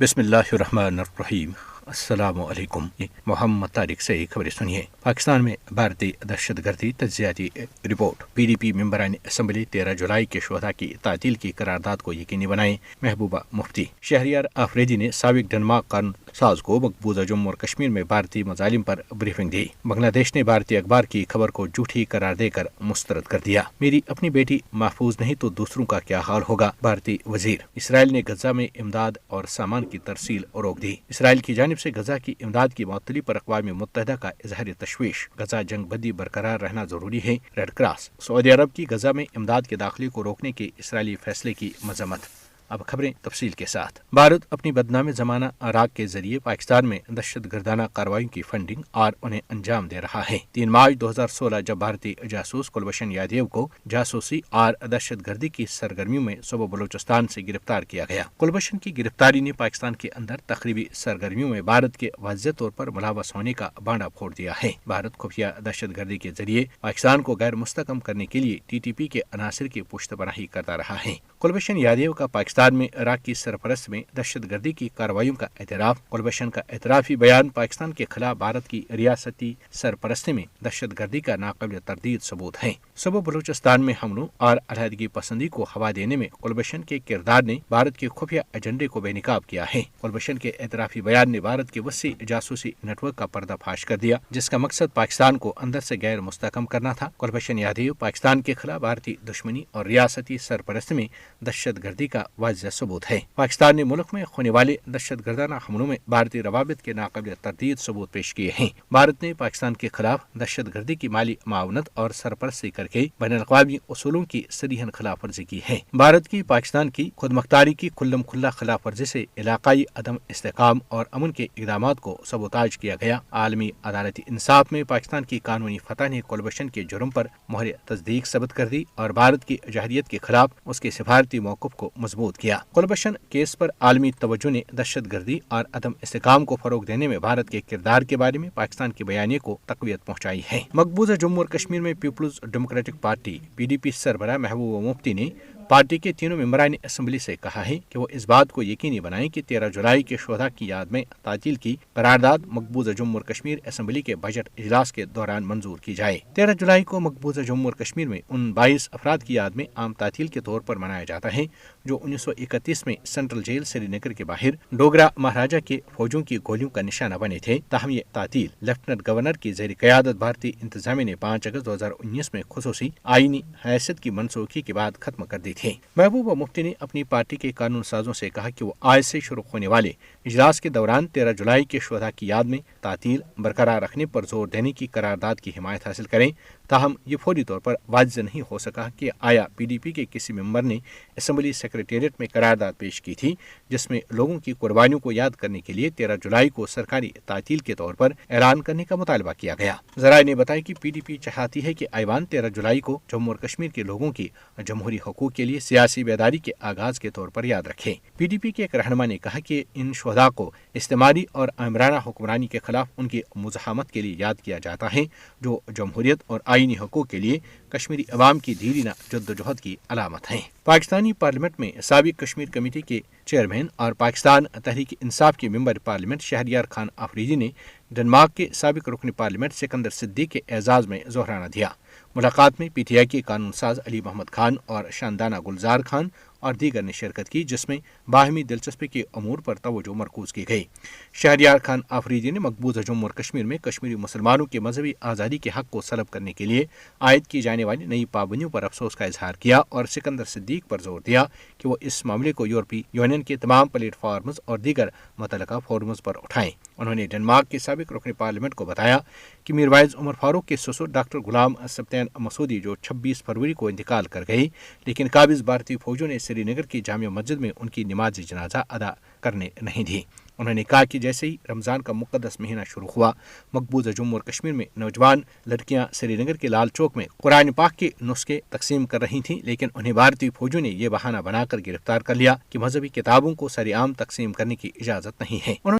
بسم اللہ الرحمن الرحیم۔ السلام علیکم۔ محمد طارق سے خبریں سنیے۔ پاکستان میں بھارتی دہشت گردی تجزیاتی رپورٹ۔ پی ڈی پی ممبران اسمبلی 13 جولائی کے شہداء کی تعطیل کی قرارداد کو یقینی بنائیں، محبوبہ مفتی۔ شہریار آفریدی نے سابق ڈنمارک قانون ساز کو مقبوضہ جموں اور کشمیر میں بھارتی مظالم پر بریفنگ دی۔ بنگلہ دیش نے بھارتی اخبار کی خبر کو جھوٹی قرار دے کر مسترد کر دیا۔ میری اپنی بیٹی محفوظ نہیں تو دوسروں کا کیا حال ہوگا، بھارتی وزیر۔ اسرائیل نے غزہ میں امداد اور سامان کی ترسیل روک دی۔ اسرائیل کی جانب سے غزہ کی امداد کی معطلی پر اقوام متحدہ کا اظہار تشویش۔ غزہ جنگ بندی برقرار رہنا ضروری ہے، ریڈ کراس۔ سعودی عرب کی غزہ میں امداد کے داخلے کو روکنے کے اسرائیلی فیصلے کی مذمت۔ اب خبریں تفصیل کے ساتھ۔ بھارت اپنی بدنام زمانہ عراق کے ذریعے پاکستان میں دہشت گردانہ کارروائیوں کی فنڈنگ اور انہیں انجام دے رہا ہے۔ 3 مارچ 2016 جب بھارتی جاسوس کلبھوشن یادیو کو جاسوسی اور دہشت گردی کی سرگرمیوں میں صوبہ بلوچستان سے گرفتار کیا گیا۔ کلبھوشن کی گرفتاری نے پاکستان کے اندر تخریبی سرگرمیوں میں بھارت کے واضح طور پر ملوث ہونے کا بانڈا پھوڑ دیا ہے۔ بھارت خفیہ دہشت گردی کے ذریعے پاکستان کو غیر مستحکم کرنے کے لیے ٹی ٹی پی کے عناصر کی پشت پناہی کرتا رہا ہے۔ کلبھوشن یادیو کا پاکستان میں عراق کی سرپرست میں دہشت گردی کی کارروائیوں کا اعتراف۔ کلبھوشن کا اعترافی بیان پاکستان کے خلاف بھارت کی ریاستی سرپرستی میں دہشت گردی کا ناقابل تردید ثبوت ہے۔ صوبہ بلوچستان میں حملوں اور علیحدگی پسندی کو ہوا دینے میں کلبھوشن کے کردار نے بھارت کے خفیہ ایجنڈے کو بے نقاب کیا ہے۔ کلبھوشن کے اعترافی بیان نے بھارت کے وسیع جاسوسی نیٹ ورک کا پردہ فاش کر دیا، جس کا مقصد پاکستان کو اندر سے غیر مستحکم کرنا تھا۔ کلبھوشن یادیو پاکستان کے خلاف بھارتی دشمنی اور ریاستی سرپرستی میں دہشت گردی کا واضح ثبوت ہے۔ پاکستان نے ملک میں ہونے والے دہشت گردانہ حملوں میں بھارتی روابط کے ناقابل تردید ثبوت پیش کیے ہیں۔ بھارت نے پاکستان کے خلاف دہشت گردی کی مالی معاونت اور سرپرستی کر کے بین الاقوامی اصولوں کی صریحاً خلاف ورزی کی ہے۔ بھارت کی پاکستان کی خود مختاری کی کھلم کھلا خلاف ورزی سے علاقائی عدم استحکام اور امن کے اقدامات کو سبوتاژ کیا گیا۔ عالمی عدالتی انصاف میں پاکستان کی قانونی فتح نے کلبھوشن کے جرم پر مہر تصدیق ثبت کر دی اور بھارت کی جارحیت کے خلاف اس کے سفارتی موقف کو مضبوط کیا۔ کلبھوشن کیس پر عالمی توجہ نے دہشت گردی اور عدم استحکام کو فروغ دینے میں بھارت کے کردار کے بارے میں پاکستان کے بیانیے کو تقویت پہنچائی ہے۔ مقبوضہ جموں اور کشمیر میں people's democratic party P D P سربراہ محبوبہ مفتی نے پارٹی کے تینوں ممبران اسمبلی سے کہا ہے کہ وہ اس بات کو یقینی بنائیں کہ 13 جولائی کے شہداء کی یاد میں تعطیل کی قرارداد مقبوضہ جموں اور کشمیر اسمبلی کے بجٹ اجلاس کے دوران منظور کی جائے۔ 13 جولائی کو مقبوضہ جموں اور کشمیر میں ان 22 افراد کی یاد میں عام تعطیل کے طور پر منایا جاتا ہے جو 1931 میں سینٹرل جیل سری نگر کے باہر ڈوگرا مہاراجہ کے فوجوں کی گولیوں کا نشانہ بنے تھے۔ تاہم یہ تعطیل لیفٹیننٹ گورنر کی زیر قیادت بھارتی انتظامیہ نے 5 اگست 2019 میں خصوصی آئینی حیثیت کی منسوخی کے بعد ختم کر دی تھی۔ محبوبہ مفتی نے اپنی پارٹی کے قانون سازوں سے کہا کہ وہ آج سے شروع ہونے والے اجلاس کے دوران 13 جولائی کے شہداء کی یاد میں تعطیل برقرار رکھنے پر زور دینے کی قرارداد کی حمایت حاصل کریں۔ تاہم یہ فوری طور پر واضح نہیں ہو سکا کہ آیا پی ڈی پی کے کسی ممبر نے اسمبلی سیکریٹریٹ میں قرارداد پیش کی تھی جس میں لوگوں کی قربانیوں کو یاد کرنے کے لیے 13 جولائی کو سرکاری تعطیل کے طور پر اعلان کرنے کا مطالبہ کیا گیا۔ ذرائع نے بتایا کہ پی ڈی پی چاہتی ہے کہ ایوان 13 جولائی کو جموں اور کشمیر کے لوگوں کی جمہوری حقوق کے لیے سیاسی بیداری کے آغاز کے طور پر یاد رکھے۔ پی ڈی پی کے ایک رہنما نے کہا کہ ان شہداء کو استعماری اور آمرانہ حکمرانی کے خلاف ان کی مزاحمت کے لیے یاد کیا جاتا ہے جو جمہوریت اور آئینی حقوق کے لیے کشمیری عوام کی دیرینہ جدوجہد کی علامت ہیں۔ پاکستانی پارلیمنٹ میں سابق کشمیر کمیٹی کے چیئرمین اور پاکستان تحریک انصاف کے ممبر پارلیمنٹ شہریار خان آفریدی نے ڈنمارک کے سابق رکن پارلیمنٹ سکندر صدیق کے اعزاز میں ظہرانہ دیا۔ ملاقات میں پی ٹی آئی کے قانون ساز علی محمد خان اور شاندانہ گلزار خان اور دیگر نے شرکت کی جس میں باہمی دلچسپی کے امور پر توجہ مرکوز کی گئی۔ شہریار خان آفریدی نے مقبوضہ جموں اور کشمیر میں کشمیری مسلمانوں کے مذہبی آزادی کے حق کو سلب کرنے کے لیے عائد کی جانے والی نئی پابندیوں پر افسوس کا اظہار کیا اور سکندر صدیق پر زور دیا کہ وہ اس معاملے کو یورپی یونین کے تمام پلیٹ فارمز اور دیگر متعلقہ فورمز پر اٹھائیں۔ انہوں نے ڈنمارک کے سابق رکن پارلیمنٹ کو بتایا کہ میروائز عمر فاروق کے سسر ڈاکٹر غلام سبطین مسعودی جو 26 فروری کو انتقال کر گئی لیکن قابض بھارتی فوجوں نے سری نگر کی جامع مسجد میں ان کی نماز جنازہ ادا کرنے نہیں دی۔ انہوں نے کہا کہ جیسے ہی رمضان کا مقدس مہینہ شروع ہوا مقبوضہ جموں اور کشمیر میں نوجوان لڑکیاں سری نگر کے لال چوک میں قرآن پاک کے نسخے تقسیم کر رہی تھیں لیکن انہیں بھارتی فوجوں نے یہ بہانہ بنا کر گرفتار کر لیا کہ مذہبی کتابوں کو سرعام تقسیم کرنے کی اجازت نہیں ہے۔